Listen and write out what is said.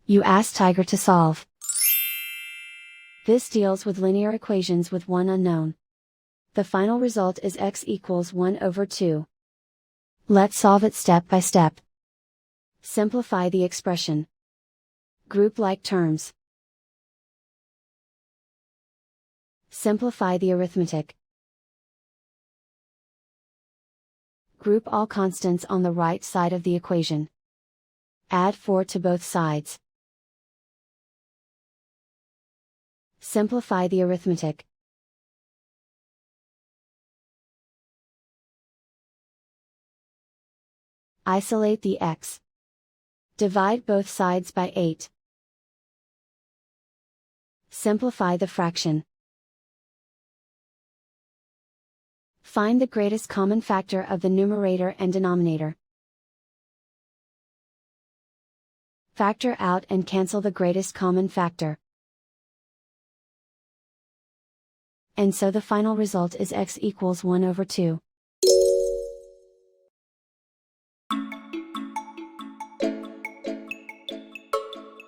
You ask Tiger to solve. This deals with linear equations with one unknown. The final result is x equals 1 over 2. Let's solve it step by step. Simplify the expression. Group like terms. Simplify the arithmetic. Group all constants on the right side of the equation. Add 4 to both sides. Simplify the arithmetic. Isolate the x. Divide both sides by 8. Simplify the fraction. Find the greatest common factor of the numerator and denominator. Factor out and cancel the greatest common factor. And so the final result is x equals 1 over 2.